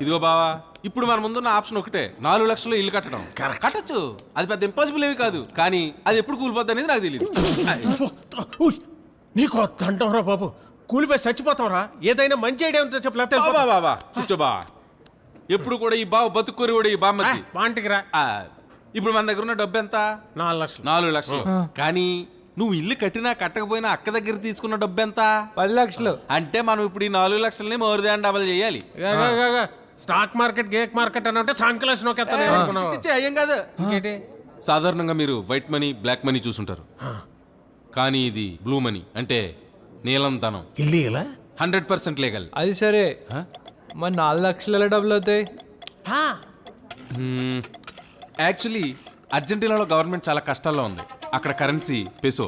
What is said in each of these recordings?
ఇదిగో బావా, ఇప్పుడు మన ముందున్న ఆప్షన్ ఒకటే, 4 లక్షలు ఇల్లు కట్టడం. కట్టొచ్చు, అది పెద్ద ఇంపాసిబుల్ ఏమి కాదు, కానీ అది ఎప్పుడు కూలిపోద్ది అనేది నాకు తెలియదు. నీకు అంటావురా బాబు, కూలిపోయి చచ్చిపోతావురా. ఏదైనా మంచి ఐడియా ఉంటే చెప్పలేతే బాబా కూర్చో బా. ఎప్పుడు కూడా ఈ బావ బతుకురి కూడా ఈ బామ్మకి బాంటికి రా. ఇప్పుడు మన దగ్గర ఉన్న డబ్బు ఎంత? 4 లక్షలు. 4 లక్షలు. కానీ నువ్వు ఇల్లు కట్టినా కట్టకపోయినా అక్క దగ్గర తీసుకున్న డబ్బు ఎంత? 10 లక్షలు. అంటే మనం ఇప్పుడు ఈ 4 లక్షల్ని మోర్ దాన్ డబల్ చేయాలి. స్టాక్ మార్కెట్ గేక్ మార్కెట్ అని అంటే సాంకలేషన్ అయ్యం కాదు. సాధారణంగా మీరు వైట్ మనీ బ్లాక్ మనీ చూసుంటారు, కానీ ఇది బ్లూ మనీ, అంటే నీలం ధనం. ఇల్లు ఇలా 100% లీగల్. అది సరే, మరి 4 లక్షల డబ్బులు అవుతాయి. యాక్చువల్లీ అర్జెంటీనాలో గవర్నమెంట్ చాలా కష్టాల్లో ఉంది. అక్కడ కరెన్సీ పెసో.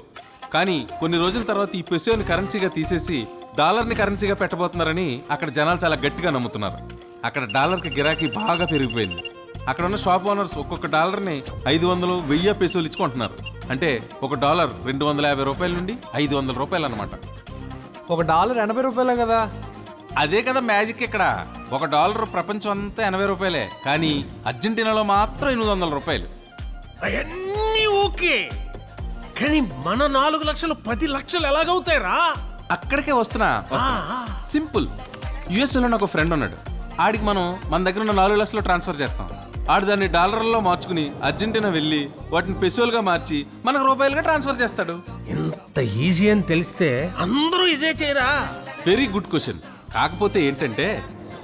కానీ కొన్ని రోజుల తర్వాత ఈ పెసోని కరెన్సీగా తీసేసి డాలర్ని కరెన్సీగా పెట్టబోతున్నారని అక్కడ జనాలు చాలా గట్టిగా నమ్ముతున్నారు. అక్కడ డాలర్కి గిరాకీ బాగా పెరిగిపోయింది. అక్కడ ఉన్న షాప్ ఓనర్స్ ఒక్కొక్క డాలర్ని 500, 1000 పెసోలు ఇచ్చుకుంటున్నారు. అంటే ఒక డాలర్ 250 రూపాయల నుండి 500 రూపాయలు అనమాట. ఒక డాలర్ 80 రూపాయలే కదా. అదే కదా మ్యాజిక్. ఇక్కడ ఒక డాలర్ ప్రపంచం అంతా 80 రూపాయలే, కానీ అర్జెంటీనాలో మాత్రం 800 రూపాయలు. అవన్నీ ఓకే, కానీ మన 4 లక్షలు 10 లక్షలు ఎలాగవుతాయిరా? అక్కడికే వస్తున్నా. సింపుల్. యుఎస్లో నాకు ఫ్రెండ్ ఉన్నాడు. ఆడికి మనం మన దగ్గర ఉన్న 4 లక్షలు ట్రాన్స్ఫర్ చేస్తాం. ఆడు దాన్ని డాలర్లలో మార్చుకుని అర్జెంటీనా వెళ్ళి వాటిని పెసోలుగా మార్చి మనకు రూపాయలుగా ట్రాన్స్ఫర్ చేస్తాడు. ఎంత ఈజీ అని తెలిస్తే అందరూ ఇదే చేయరా? Very good question. కాకపోతే ఏంటంటే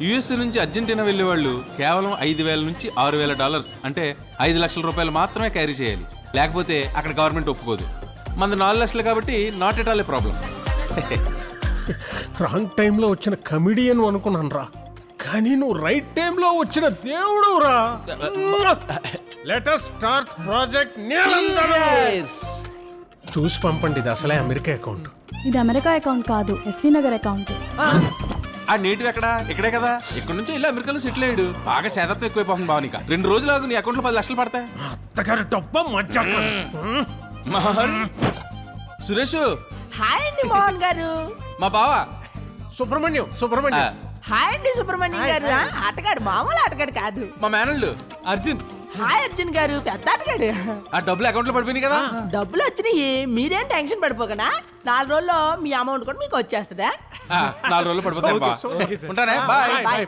యుఎస్ఏ నుంచి అర్జెంటీనా వెళ్ళే వాళ్ళు కేవలం 5,000 నుంచి 6,000 డాలర్స్, అంటే 5 లక్షల రూపాయలు మాత్రమే క్యారీ చేయాలి. లేకపోతే అక్కడ గవర్నమెంట్ ఒప్పుకోదు. మనది 4 లక్షలు కాబట్టి not at all A problem. Wrong టైంలో వచ్చిన కమిడియన్ అనుకున్నాను రా, కానీ నువ్వు రైట్ టైంలో వచ్చిన దేవుడు రా. లెట్ us స్టార్ట్ ప్రాజెక్ట్ నీలందరం. చూసి పంపండి, ఇది అసలే అమెరికా అకౌంట్. ఇది అమెరికా అకౌంట్ కాదు, ఎస్వి నగర్ అకౌంట్. ఆ నేటివ్ ఎక్కడ? ఇక్కడే కదా. ఇక్కడ నుంచి వెళ్ళి అమెరికాలో సెటిల్ అయ్యాడు. బాగా శాతత్వం ఎక్కువైపోతుంది భావనిక. 2 రోజులు నీ అకౌంట్లో 10 లక్షలు పడతాయి. అత్తగారి డబ్బా మధ్య. సురేష్. హాయ్ అండి మోహన్ గారు. మా బావా సుబ్రహ్మణ్యం. హాయ్ అండి సుబ్రహ్మణ్యం గారు. ఆటగాడు, మామూలు ఆటగాడు కాదు. మా మేనల్లు అర్జున్. హాయ్ అర్జున్ గారు, పెద్ద ఆటగాడు. ఆ డబ్బులు అకౌంట్ లో పడిపోయినాయి కదా. డబ్బులు వచ్చినాయి, మీరేం టెన్షన్ పడిపోకనా. 4 రోజుల్లో మీ అమౌంట్ కూడా మీకు వచ్చేస్తుందా? 4 రోజులు పడిపోతాయి. ఉంటానే, బాయ్.